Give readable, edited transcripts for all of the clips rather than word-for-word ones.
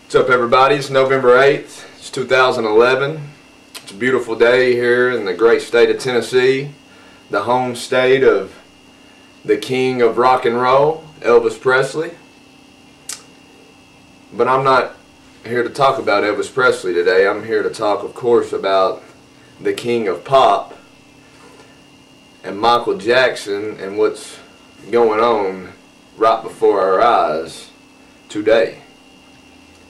What's up, everybody? It's November 8th. It's 2011. It's a beautiful day here in the great state of Tennessee, the home state of the king of rock and roll, Elvis Presley. But I'm not here to talk about Elvis Presley today. I'm here to talk, of course, about the king of pop and Michael Jackson and what's going on right before our eyes today.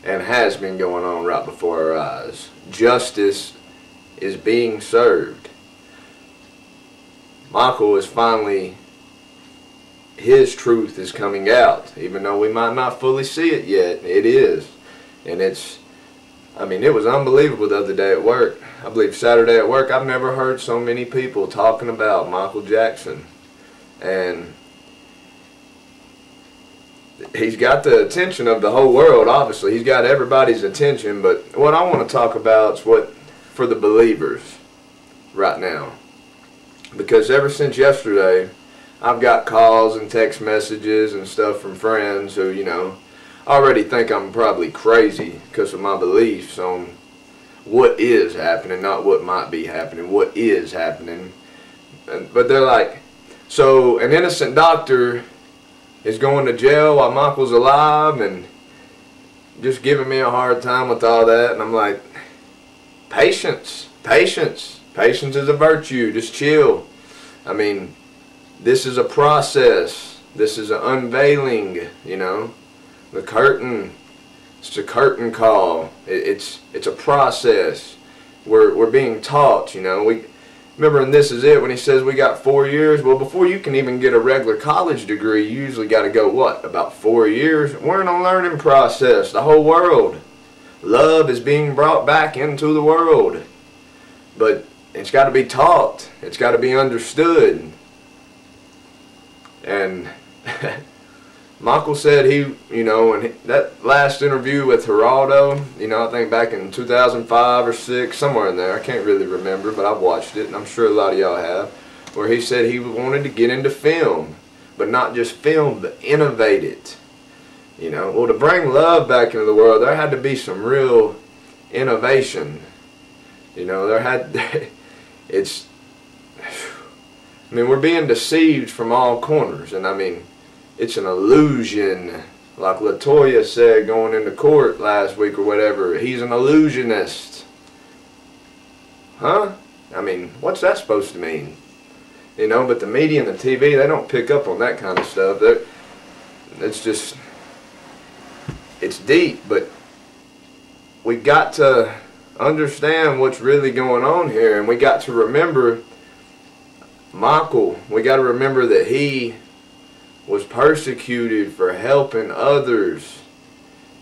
And has been going on right before our eyes. Justice is being served. Michael is finally, his truth is coming out. Even though we might not fully see it yet, it is. And it's, I mean, it was unbelievable the other day at work. I believe Saturday at work, I've never heard so many people talking about Michael Jackson. And he's got the attention of the whole world, obviously. He's got everybody's attention, but what I want to talk about is what for the believers right now. Because ever since yesterday, I've got calls and text messages and stuff from friends who, you know, already think I'm probably crazy because of my beliefs on what is happening, not what might be happening, what is happening. But they're like, so an innocent doctor is going to jail while Michael's alive and just giving me a hard time with all that. And I'm like, patience, patience. Patience is a virtue. Just chill. I mean, this is a process. This is an unveiling, you know. The curtain, it's a curtain call. It's a process. We're being taught, you know. Remember in This Is It when he says we got 4 years? Well, before you can even get a regular college degree, you usually got to go, what, about 4 years? We're in a learning process, the whole world. Love is being brought back into the world. But it's got to be taught. It's got to be understood. And Michael said he, you know, in that last interview with Geraldo, you know, I think back in 2005 or 6, somewhere in there, I can't really remember, but I've watched it, and I'm sure a lot of y'all have, where he said he wanted to get into film, but not just film, but innovate it. You know, well, to bring love back into the world, there had to be some real innovation. You know, I mean, we're being deceived from all corners, and I mean, it's an illusion. Like LaToya said going into court last week or whatever. He's an illusionist. Huh? I mean, what's that supposed to mean? You know, but the media and the TV, they don't pick up on that kind of stuff. It's just, it's deep, but we got to understand what's really going on here. And we got to remember Michael. We got to remember that he was persecuted for helping others,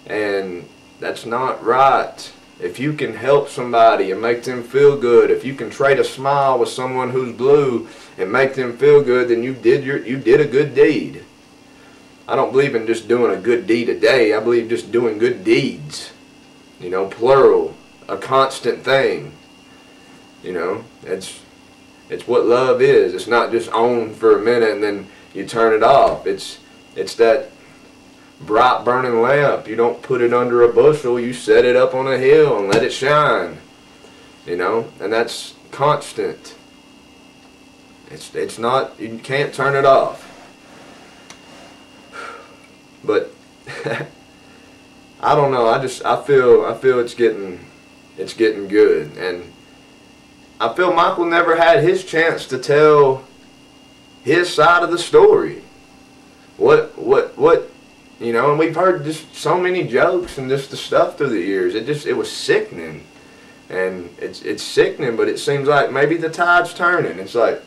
and that's not right. If you can help somebody and make them feel good, if you can trade a smile with someone who's blue and make them feel good, then you did a good deed. I don't believe in just doing a good deed a day. I believe just doing good deeds. You know, plural, a constant thing. You know, it's what love is. It's not just on for a minute and then you turn it off. It's that bright burning lamp. You don't put it under a bushel. You set it up on a hill and let it shine. You know, and that's constant. It's not, you can't turn it off. But I don't know. I feel it's getting good, and I feel Michael never had his chance to tell his side of the story. What, you know, and we've heard just so many jokes and just the stuff through the years. It was sickening. And it's sickening, but it seems like maybe the tide's turning. It's like,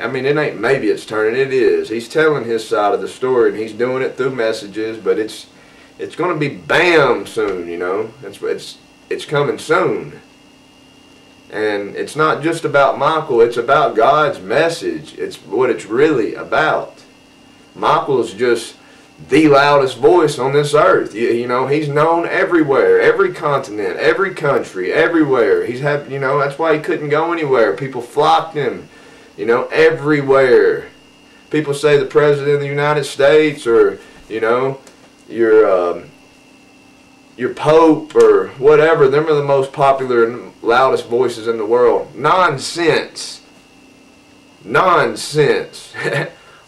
I mean, it ain't maybe it's turning, it is. He's telling his side of the story, and he's doing it through messages, but it's going to be bam soon, you know. It's coming soon. And it's not just about Michael, it's about God's message. It's what it's really about. Michael's just the loudest voice on this earth. You know, he's known everywhere, every continent, every country, everywhere. You know, that's why he couldn't go anywhere. People flocked him, you know, everywhere. People say the President of the United States, or, you know, your your Pope or whatever, them are the most popular and loudest voices in the world. Nonsense. Nonsense.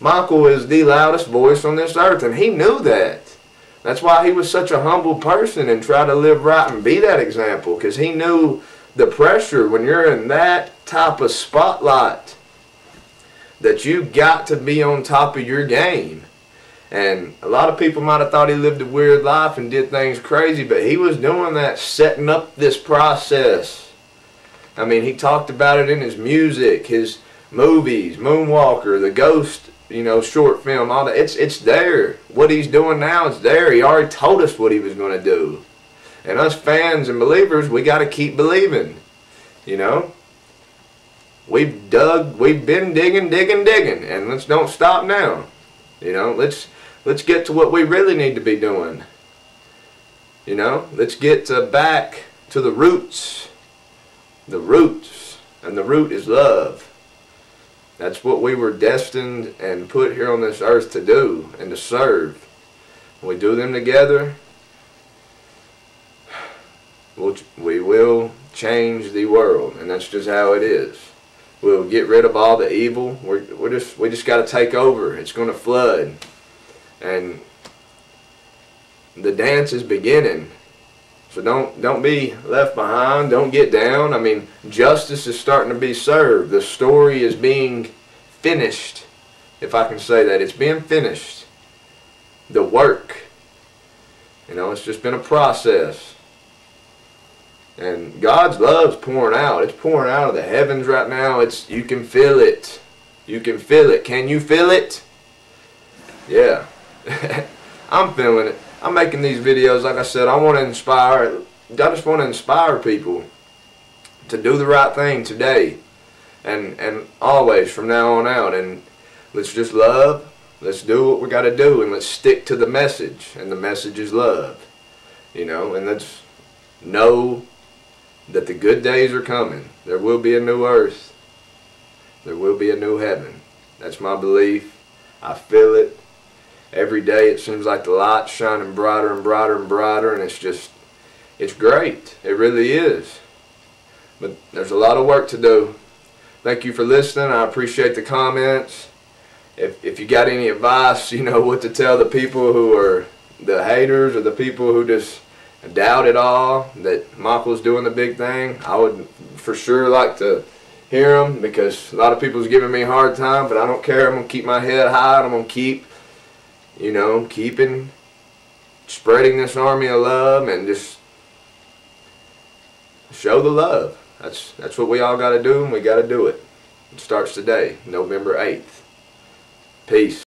Michael is the loudest voice on this earth, and he knew that. That's why he was such a humble person and tried to live right and be that example, because he knew the pressure when you're in that type of spotlight, that you got to be on top of your game. And a lot of people might have thought he lived a weird life and did things crazy, but he was doing that, setting up this process. I mean, he talked about it in his music, his movies, Moonwalker, the Ghost, short film, all that. It's there. What he's doing now is there. He already told us what he was going to do. And us fans and believers, we got to keep believing. We've been digging, and let's don't stop now. Let's get to what we really need to be doing. Let's get back to the roots. The roots. And the root is love. That's what we were destined and put here on this earth to do and to serve. When we do them together, we will change the world. And that's just how it is. We'll get rid of all the evil. We just got to take over. It's going to flood. And the dance is beginning. So don't be left behind. Don't get down. I mean, justice is starting to be served. The story is being finished, if I can say that. It's being finished. The work. It's just been a process. And God's love's pouring out. It's pouring out of the heavens right now. You can feel it. You can feel it. Can you feel it? Yeah. I'm feeling it. I'm making these videos, like I said, I just want to inspire people to do the right thing today and always from now on out. And let's just love. Let's do what we got to do, and let's stick to the message. And the message is love. And let's know that the good days are coming. There will be a new earth. There will be a new heaven. That's my belief. I feel it. Every day it seems like the light's shining brighter and brighter and brighter, and it's great. It really is. But there's a lot of work to do. Thank you for listening. I appreciate the comments. If you got any advice, what to tell the people who are the haters or the people who just doubt it all, that Michael's doing the big thing, I would for sure like to hear them, because a lot of people's giving me a hard time, but I don't care. I'm going to keep my head high, and I'm going to keep spreading this army of love and just show the love. That's what we all got to do, and we got to do it. It starts today, November 8th. Peace.